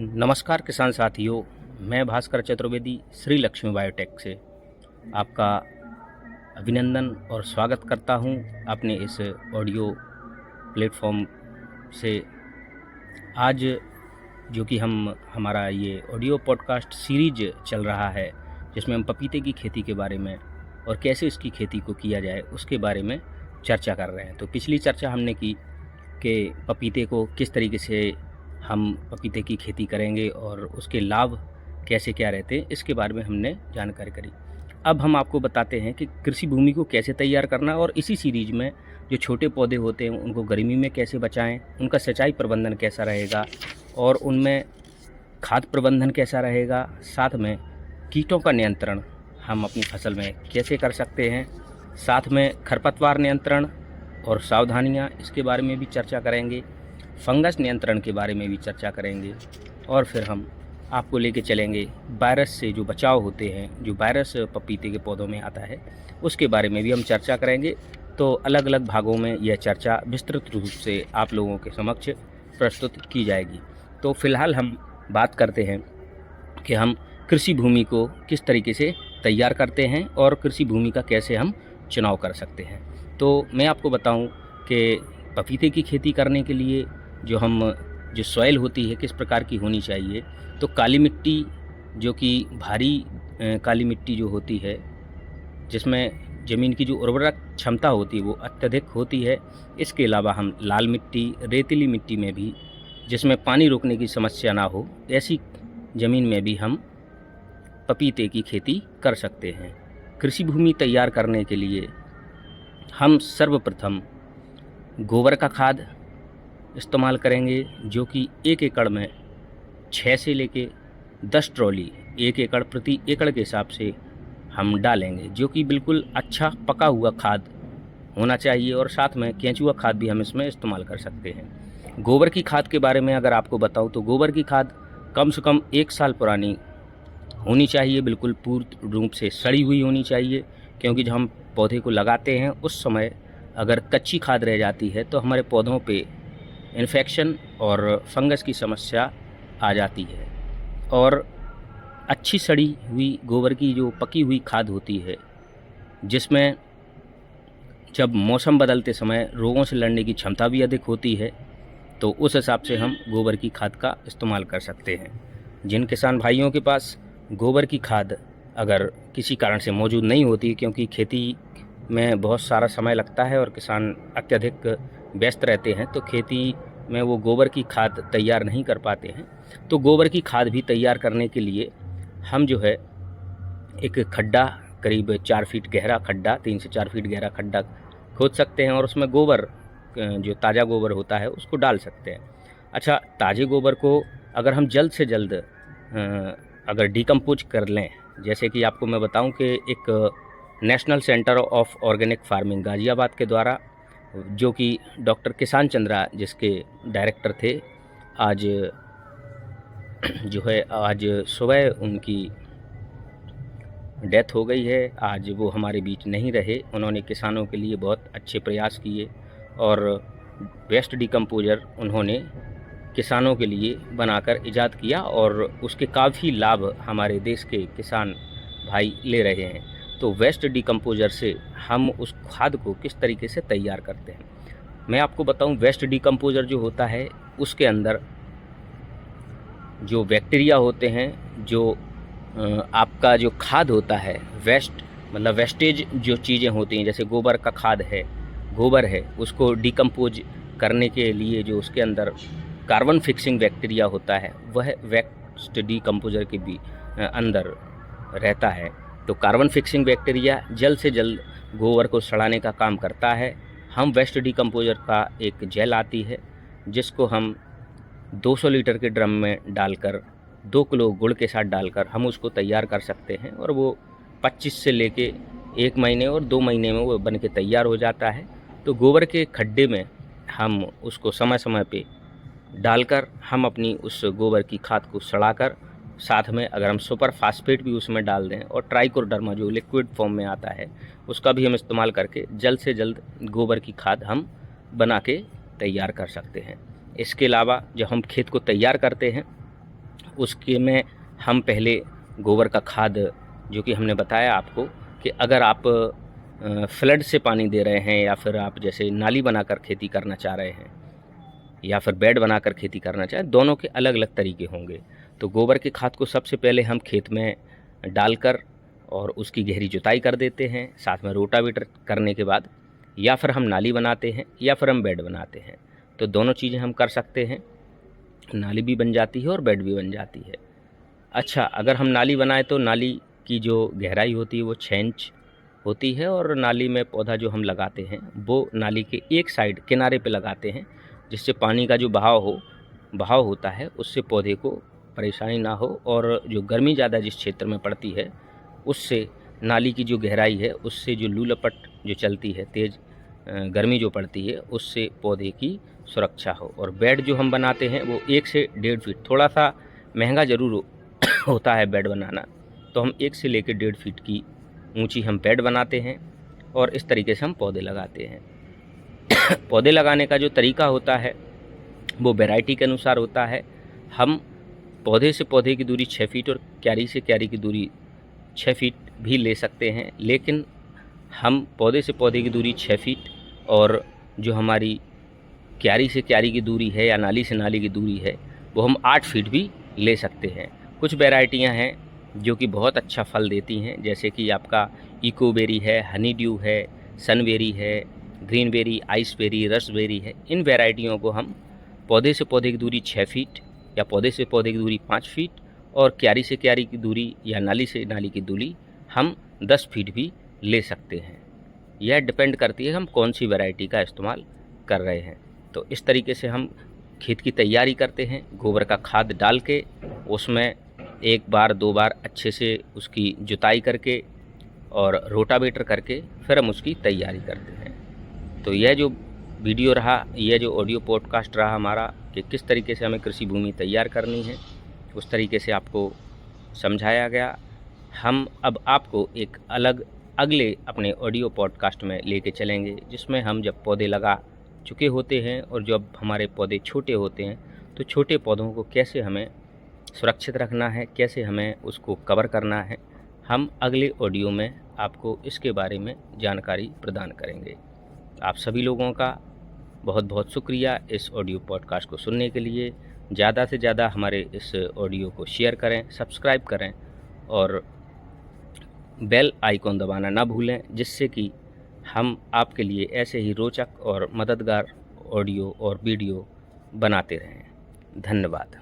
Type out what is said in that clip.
नमस्कार किसान साथियों, मैं भास्कर चतुर्वेदी श्री लक्ष्मी बायोटेक से आपका अभिनंदन और स्वागत करता हूं अपने इस ऑडियो प्लेटफॉर्म से। आज जो कि हमारा ये ऑडियो पॉडकास्ट सीरीज चल रहा है, जिसमें हम पपीते की खेती के बारे में और कैसे इसकी खेती को किया जाए उसके बारे में चर्चा कर रहे हैं। तो पिछली चर्चा हमने की कि पपीते को किस तरीके से हम पपीते की खेती करेंगे और उसके लाभ कैसे क्या रहते हैं, इसके बारे में हमने जानकारी करी। अब हम आपको बताते हैं कि कृषि भूमि को कैसे तैयार करना, और इसी सीरीज में जो छोटे पौधे होते हैं उनको गर्मी में कैसे बचाएं, उनका सिंचाई प्रबंधन कैसा रहेगा और उनमें खाद प्रबंधन कैसा रहेगा, साथ में कीटों का नियंत्रण हम अपनी फसल में कैसे कर सकते हैं, साथ में खरपतवार नियंत्रण और सावधानियां, इसके बारे में भी चर्चा करेंगे। फंगस नियंत्रण के बारे में भी चर्चा करेंगे और फिर हम आपको लेके चलेंगे वायरस से जो बचाव होते हैं, जो वायरस पपीते के पौधों में आता है उसके बारे में भी हम चर्चा करेंगे। तो अलग अलग भागों में यह चर्चा विस्तृत रूप से आप लोगों के समक्ष प्रस्तुत की जाएगी। तो फिलहाल हम बात करते हैं कि हम कृषि भूमि को किस तरीके से तैयार करते हैं और कृषि भूमि का कैसे हम चुनाव कर सकते हैं। तो मैं आपको बताऊं कि पपीते की खेती करने के लिए जो सॉइल होती है किस प्रकार की होनी चाहिए। तो काली मिट्टी, जो कि भारी काली मिट्टी जो होती है, जिसमें ज़मीन की जो उर्वरक क्षमता होती है वो अत्यधिक होती है। इसके अलावा हम लाल मिट्टी, रेतीली मिट्टी में भी, जिसमें पानी रोकने की समस्या ना हो, ऐसी ज़मीन में भी हम पपीते की खेती कर सकते हैं। कृषि भूमि तैयार करने के लिए हम सर्वप्रथम गोबर का खाद इस्तेमाल करेंगे, जो कि 1 एकड़ में 6 से लेके 10 ट्रॉली 1 एकड़ प्रति एकड़ के हिसाब से हम डालेंगे, जो कि बिल्कुल अच्छा पका हुआ खाद होना चाहिए। और साथ में केंचुआ खाद भी हम इसमें इस्तेमाल कर सकते हैं। गोबर की खाद के बारे में अगर आपको बताऊं तो गोबर की खाद कम से कम 1 साल पुरानी होनी चाहिए, बिल्कुल पूर्ण रूप से सड़ी हुई होनी चाहिए, क्योंकि जब हम पौधे को लगाते हैं उस समय अगर कच्ची खाद रह जाती है तो हमारे पौधों पे इन्फेक्शन और फंगस की समस्या आ जाती है। और अच्छी सड़ी हुई गोबर की जो पकी हुई खाद होती है, जिसमें जब मौसम बदलते समय रोगों से लड़ने की क्षमता भी अधिक होती है, तो उस हिसाब से हम गोबर की खाद का इस्तेमाल कर सकते हैं। जिन किसान भाइयों के पास गोबर की खाद अगर किसी कारण से मौजूद नहीं होती, क्योंकि खेती में बहुत सारा समय लगता है और किसान अत्यधिक व्यस्त रहते हैं, तो खेती में वो गोबर की खाद तैयार नहीं कर पाते हैं, तो गोबर की खाद भी तैयार करने के लिए हम जो है एक खड्डा, करीब 4 फीट गहरा खड्डा, 3 से 4 फीट गहरा खड्डा खोद सकते हैं और उसमें गोबर, जो ताज़ा गोबर होता है, उसको डाल सकते हैं। अच्छा, ताज़े गोबर को अगर हम जल्द से जल्द अगर डिकम्पोज कर लें, जैसे कि आपको मैं बताऊं कि एक national centre of organic farming Ghaziabad के द्वारा, जो कि डॉक्टर किसान चंद्रा जिसके डायरेक्टर थे, आज सुबह उनकी डेथ हो गई है। आज वो हमारे बीच नहीं रहे। उन्होंने किसानों के लिए बहुत अच्छे प्रयास किए और वेस्ट डिकम्पोजर उन्होंने किसानों के लिए बनाकर इजाद किया और उसके काफ़ी लाभ हमारे देश के किसान भाई ले रहे हैं। तो वेस्ट डिकम्पोजर से हम उस खाद को किस तरीके से तैयार करते हैं, मैं आपको बताऊं। वेस्ट डिकम्पोजर जो होता है उसके अंदर जो बैक्टीरिया होते हैं, जो आपका जो खाद होता है, वेस्ट मतलब वेस्टेज जो चीज़ें होती हैं, जैसे गोबर का खाद है, गोबर है, उसको डिकम्पोज करने के लिए जो उसके अंदर कार्बन फिक्सिंग बैक्टीरिया होता है, वह वेस्ट डिकम्पोजर के भी अंदर रहता है। तो कार्बन फिक्सिंग बैक्टीरिया जल्द से जल्द गोबर को सड़ाने का काम करता है। हम वेस्ट डिकम्पोजर का एक जेल आती है, जिसको हम 200 लीटर के ड्रम में डालकर 2 किलो गुड़ के साथ डालकर हम उसको तैयार कर सकते हैं, और वो 25 से लेके 1 महीने और 2 महीने में वो बन के तैयार हो जाता है। तो गोबर के खड्डे में हम उसको समय समय पे डालकर हम अपनी उस गोबर की खाद को सड़ाकर, साथ में अगर हम सुपर फास्फेट भी उसमें डाल दें और ट्राइकोडर्मा जो लिक्विड फॉर्म में आता है उसका भी हम इस्तेमाल करके जल्द से जल्द गोबर की खाद हम बना के तैयार कर सकते हैं। इसके अलावा जब हम खेत को तैयार करते हैं उसके में हम पहले गोबर का खाद, जो कि हमने बताया आपको कि अगर आप फ्लड से पानी दे रहे हैं या फिर आप जैसे नाली बनाकर खेती करना चाह रहे हैं या फिर बेड बनाकर खेती करना चाहें, दोनों के अलग अलग तरीके होंगे। तो गोबर के खाद को सबसे पहले हम खेत में डालकर और उसकी गहरी जुताई कर देते हैं, साथ में रोटावेटर करने के बाद, या फिर हम नाली बनाते हैं या फिर हम बेड बनाते हैं। तो दोनों चीज़ें हम कर सकते हैं, नाली भी बन जाती है और बेड भी बन जाती है। अच्छा, अगर हम नाली बनाएं तो नाली की जो गहराई होती है वो 6 इंच होती है और नाली में पौधा जो हम लगाते हैं वो नाली के एक साइड किनारे पे लगाते हैं, जिससे पानी का जो बहाव होता है उससे पौधे को परेशानी ना हो, और जो गर्मी ज़्यादा जिस क्षेत्र में पड़ती है उससे नाली की जो गहराई है उससे जो लू लपट जो चलती है, तेज़ गर्मी जो पड़ती है, उससे पौधे की सुरक्षा हो। और बेड जो हम बनाते हैं वो 1 से 1.5 फीट, थोड़ा सा महंगा ज़रूर होता है बेड बनाना, तो हम 1 से लेकर 1.5 फीट की ऊंची हम बेड बनाते हैं और इस तरीके से हम पौधे लगाते हैं। पौधे लगाने का जो तरीका होता है वो वैरायटी के अनुसार होता है। हम पौधे से पौधे की दूरी 6 फीट और क्यारी से क्यारी की दूरी 6 फीट भी ले सकते हैं, लेकिन हम पौधे से पौधे की दूरी 6 फीट और जो हमारी क्यारी से क्यारी की दूरी है या नाली से नाली की दूरी है वो हम 8 फीट भी ले सकते हैं। कुछ वैरायटियां हैं जो कि बहुत अच्छा फल देती हैं, जैसे कि आपका इकोबेरी है, हनी ड्यू है, सनबेरी है, ग्रीन बेरी, आइसबेरी, रसबेरी है। इन वैरायटियों को हम पौधे से पौधे की दूरी 6 फीट या पौधे से पौधे की दूरी 5 फीट और क्यारी से क्यारी की दूरी या नाली से नाली की दूरी हम 10 फीट भी ले सकते हैं। यह डिपेंड करती है हम कौन सी वैरायटी का इस्तेमाल कर रहे हैं। तो इस तरीके से हम खेत की तैयारी करते हैं, गोबर का खाद डाल के उसमें 1 बार 2 बार अच्छे से उसकी जुताई करके और रोटावेटर करके फिर हम उसकी तैयारी करते हैं। तो यह जो वीडियो रहा, यह जो ऑडियो पॉडकास्ट रहा हमारा कि किस तरीके से हमें कृषि भूमि तैयार करनी है, उस तरीके से आपको समझाया गया। हम अब आपको एक अगले अपने ऑडियो पॉडकास्ट में लेके चलेंगे, जिसमें हम जब पौधे लगा चुके होते हैं और जब हमारे पौधे छोटे होते हैं तो छोटे पौधों को कैसे हमें सुरक्षित रखना है, कैसे हमें उसको कवर करना है, हम अगले ऑडियो में आपको इसके बारे में जानकारी प्रदान करेंगे। आप सभी लोगों का बहुत बहुत शुक्रिया इस ऑडियो पॉडकास्ट को सुनने के लिए। ज़्यादा से ज़्यादा हमारे इस ऑडियो को शेयर करें, सब्सक्राइब करें और बेल आइकॉन दबाना ना भूलें, जिससे कि हम आपके लिए ऐसे ही रोचक और मददगार ऑडियो और वीडियो बनाते रहें। धन्यवाद।